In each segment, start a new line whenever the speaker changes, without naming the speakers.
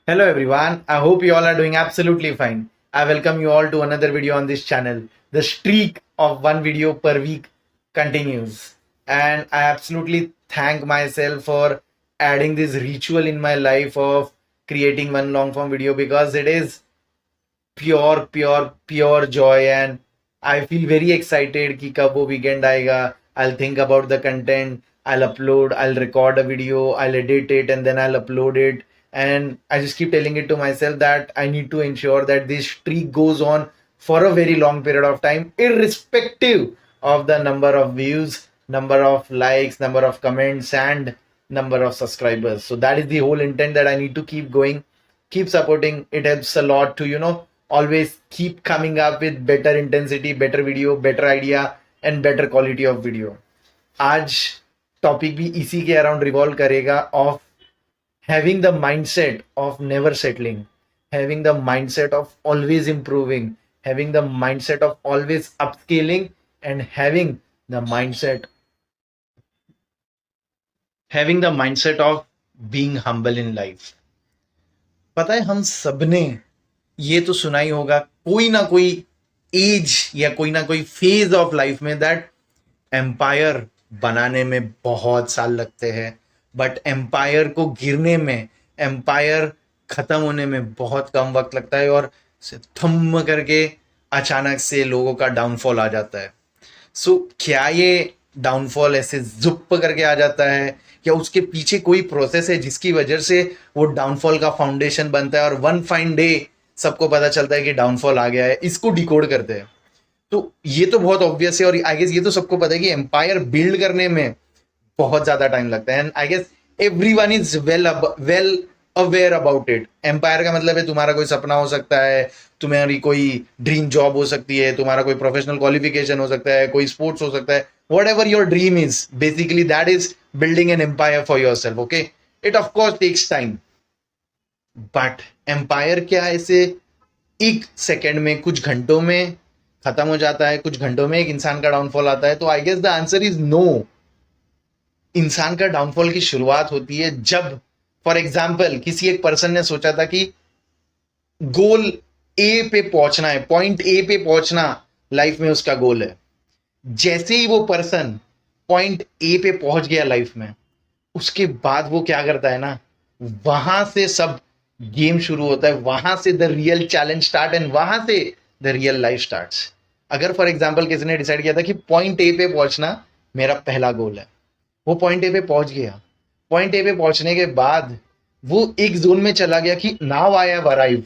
Hello everyone, I hope you all are doing absolutely fine. I welcome you all to another video on this channel. The streak of one video per week continues, and I absolutely thank myself for adding this ritual in my life of creating one long form video because it is pure joy, and I feel very excited कि कब वो weekend आएगा. I'll think about the content, I'll upload, I'll record a video, I'll edit it, and then I'll upload it. And I just keep telling it to myself that I need to ensure that this streak goes on for a very long period of time, irrespective of the number of views, number of likes, number of comments, and number of subscribers. So that is the whole intent, that I need to keep going, keep supporting. It helps a lot to always keep coming up with better intensity, better video, better idea, and better quality of video. आज topic भी इसी के around revolve करेगा of having the mindset of never settling, having the mindset of always improving, having the mindset of always upscaling, and having the mindset of being humble in life. पता है हम सबने ये तो सुना ही होगा कोई ना कोई एज या कोई ना कोई फेज ऑफ लाइफ में दैट एम्पायर बनाने में बहुत साल लगते हैं, बट एम्पायर को गिरने में, एम्पायर खत्म होने में बहुत कम वक्त लगता है, और थम करके अचानक से लोगों का डाउनफॉल आ जाता है. सो क्या ये डाउनफॉल ऐसे जुप करके आ जाता है, या उसके पीछे कोई प्रोसेस है जिसकी वजह से वो डाउनफॉल का फाउंडेशन बनता है और वन फाइन डे सबको पता चलता है कि डाउनफॉल आ गया है? इसको डिकोड करते हैं. तो ये तो बहुत ऑब्वियस है, और आई गेस ये तो सबको पता है कि एम्पायर बिल्ड करने में बहुत ज्यादा टाइम लगता है. And I guess everyone is well aware about it. Empire का मतलब है तुम्हारा कोई सपना हो सकता है, तुम्हारी कोई ड्रीम जॉब हो सकती है, तुम्हारा कोई प्रोफेशनल क्वालिफिकेशन हो सकता है, कोई स्पोर्ट्स हो सकता है. Whatever your dream is, basically that is building an empire for yourself. Okay, it of course takes time, but empire क्या ऐसे एक सेकेंड में, कुछ घंटों में खत्म हो जाता है? कुछ घंटों में एक इंसान का डाउनफॉल आता है? तो I guess the answer is no. इंसान का डाउनफॉल की शुरुआत होती है जब, फॉर एग्जाम्पल, किसी एक पर्सन ने सोचा था कि गोल ए पे पहुंचना है, पॉइंट ए पे पहुंचना लाइफ में उसका गोल है. जैसे ही वो पर्सन पॉइंट ए पे पहुंच गया लाइफ में, उसके बाद वो क्या करता है ना, वहां से सब गेम शुरू होता है, वहां से the real challenge start, and वहां से द रियल लाइफ स्टार्ट्स. अगर फॉर एग्जाम्पल किसी ने डिसाइड किया था कि पॉइंट ए पे पहुंचना मेरा पहला गोल है, वो पॉइंट ए पे पहुंच गया. पॉइंट ए पे पहुंचने के बाद वो एक जोन में चला गया कि now I have arrived,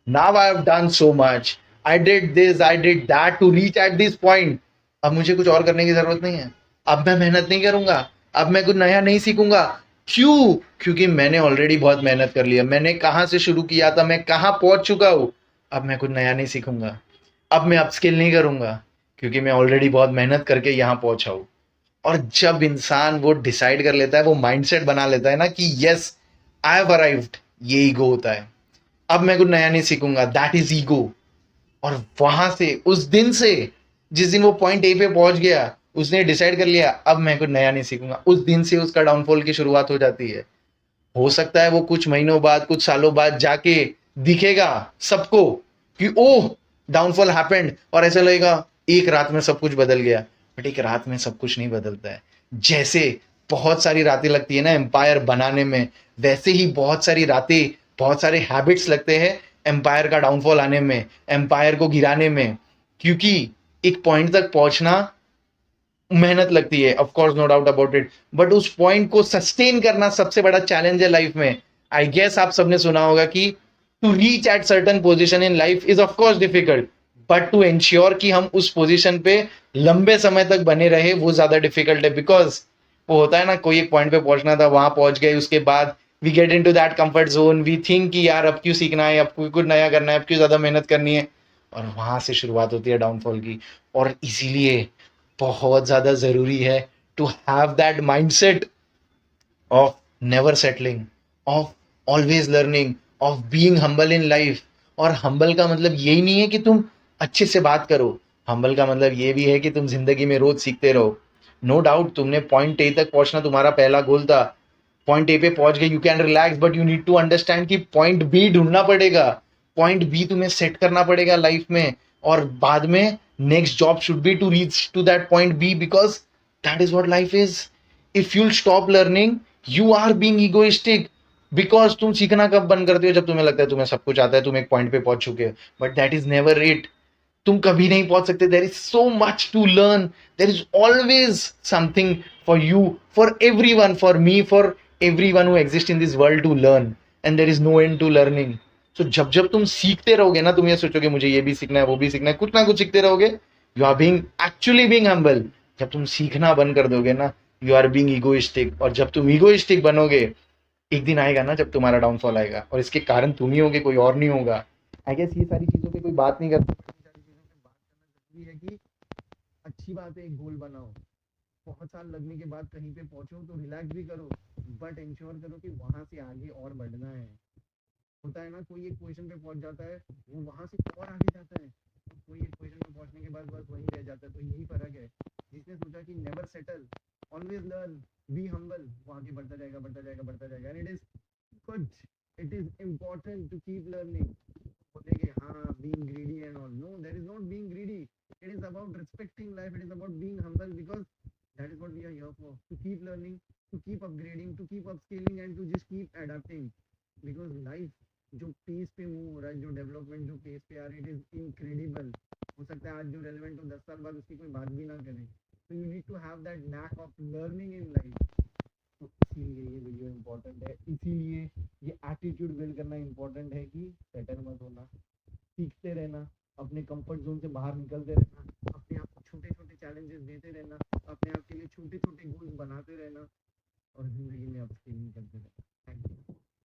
now I have done so much, I did this, I did that to reach at this point. अब मुझे कुछ और करने की जरूरत नहीं है, अब मैं मेहनत नहीं करूंगा, अब मैं कुछ नया नहीं सीखूंगा. क्यों? क्योंकि मैंने ऑलरेडी बहुत मेहनत कर लिया. मैंने कहां से शुरू किया था, मैं कहां पहुंच चुका हूं. अब मैं कुछ नया नहीं सीखूंगा, अब मैं अपस्किल नहीं करूंगा, क्योंकि मैं ऑलरेडी बहुत मेहनत करके यहां पहुंचा हूं. और जब इंसान वो डिसाइड कर लेता है, वो माइंडसेट बना लेता है ना कि यस आई हैव अराइव्ड, ये ईगो होता है. अब मैं कुछ नया नहीं सीखूंगा, दैट इज ईगो. और वहां से, उस दिन से, जिस दिन वो पॉइंट ए पे पहुंच गया, उसने डिसाइड कर लिया अब मैं कुछ नया नहीं सीखूंगा, उस दिन से उसका डाउनफॉल की शुरुआत हो जाती है. हो सकता है वो कुछ महीनों बाद, कुछ सालों बाद जाके दिखेगा सबको कि ओह डाउनफॉल हैपेंड, और ऐसा लगेगा एक रात में सब कुछ बदल गया. बट एक रात में सब कुछ नहीं बदलता है. जैसे बहुत सारी रातें लगती है ना एम्पायर बनाने में, वैसे ही बहुत सारी रातें, बहुत सारे हैबिट्स लगते हैं एम्पायर का डाउनफॉल आने में, एम्पायर को गिराने में. क्योंकि एक पॉइंट तक पहुंचना मेहनत लगती है, of course, no doubt about it, but उस पॉइंट को सस्टेन करना सबसे बड़ा चैलेंज है लाइफ में. आई गेस आप सबने सुना होगा कि to reach at certain position in life is of course difficult, but to ensure कि हम उस पोजीशन पे लंबे समय तक बने रहे, वो ज्यादा डिफिकल्ट है. बिकॉज वो होता है ना, कोई एक पॉइंट पे पहुंचना था, वहां पहुंच गए, उसके बाद we get into that comfort zone, we think कि यार अब क्यों सीखना है, अब कुछ नया करना है, अब क्यों ज्यादा मेहनत करनी है, और वहां से शुरुआत होती है डाउनफॉल की. और इसीलिए बहुत ज्यादा जरूरी है to have that mindset of never settling, of always learning, of being humble in life. और हम्बल का मतलब यही नहीं है कि तुम अच्छे से बात करो, हम्बल का मतलब ये भी है कि तुम जिंदगी में रोज सीखते रहो. नो डाउट तुमने पॉइंट ए तक पहुंचना तुम्हारा पहला गोल था, पॉइंट ए पे पहुंच गए, you can relax, but you need to understand कि पॉइंट बी ढूंढना पड़ेगा, पॉइंट बी तुम्हें सेट करना पड़ेगा लाइफ में, और बाद में next job should be to reach to that point B, because that is what life is. If you'll stop learning, you are being egoistic. Because तुम सीखना कब बंद करते हो? जब तुम्हें लगता है तुम्हें सब कुछ आता है, तुम एक पॉइंट पे पहुंच चुके हो, but that is never it. तुम कभी नहीं पहुंच सकते. There is so much to learn. There is always something for you, for everyone, for me, for everyone who exist in this world to learn. And there is no end to learning. So जब जब तुम सीखते रहोगे ना, तुम ये सोचोगे मुझे ये भी सीखना है, वो भी सीखना है, कुछ ना कुछ सीखते रहोगे, you are being actually being humble. जब तुम सीखना बंद कर दोगे ना, यू आर बीइंग ईगोइस्टिक. और जब तुम ईगोइस्टिक बनोगे, एक दिन आएगा ना जब तुम्हारा डाउनफॉल आएगा, और इसके कारण तुम ही होगे, कोई और नहीं होगा. आई गेस ये सारी चीजों पे कोई बात नहीं करता. सारी चीजों पे बात करना जरूरी है कि अच्छी बात है, एक गोल बनाओ, बहुत साल लगने के बाद कहीं पे पहुंचो तो रिलैक्स भी करो, बट इंश्योर करो कि वहां से आगे और बढ़ना है. होता है ना, कोई एक पोजीशन पे पहुंच जाता है, वो वहां से और आगे जाता है, और कोई एक पोजीशन पे पहुंचने के बाद बस वहीं रह जाता है. तो यही फर्क है. जिसने सोचा कि never settle, always learn, be humble, वो आगे बढ़ता जाएगा, बढ़ता जाएगा, बढ़ता जाएगा. And it is good, it is important to keep learning. बोलेंगे हाँ being greedy and all, no, there is not being greedy. It is about respecting life, it is about being humble, because that is what we are here for, to keep learning, to keep upgrading, to keep upscaling, and to just keep adapting. Because life जो pace पे move हो रहा है, जो development जो pace पे आ रही है, इट इज इनक्रेडिबल. हो सकता है आज जो रेलेवेंट हो 10 साल बाद उसकी कोई बात भी ना करे. तो you need to have that knack of learning in life. तो इसीलिए ये वीडियो इम्पोर्टेंट है, इसीलिए ये एटीट्यूड बिल्ड करना इम्पोर्टेंट है कि सेटल मत होना, सीखते रहना, अपने कंफर्ट जोन से बाहर निकलते रहना, अपने आप को छोटे छोटे चैलेंजेस देते रहना, अपने आप के लिए छोटे छोटे गोल्स बनाते रहना, और जिंदगी में अपस्किलिंग करते रहना. Thank you.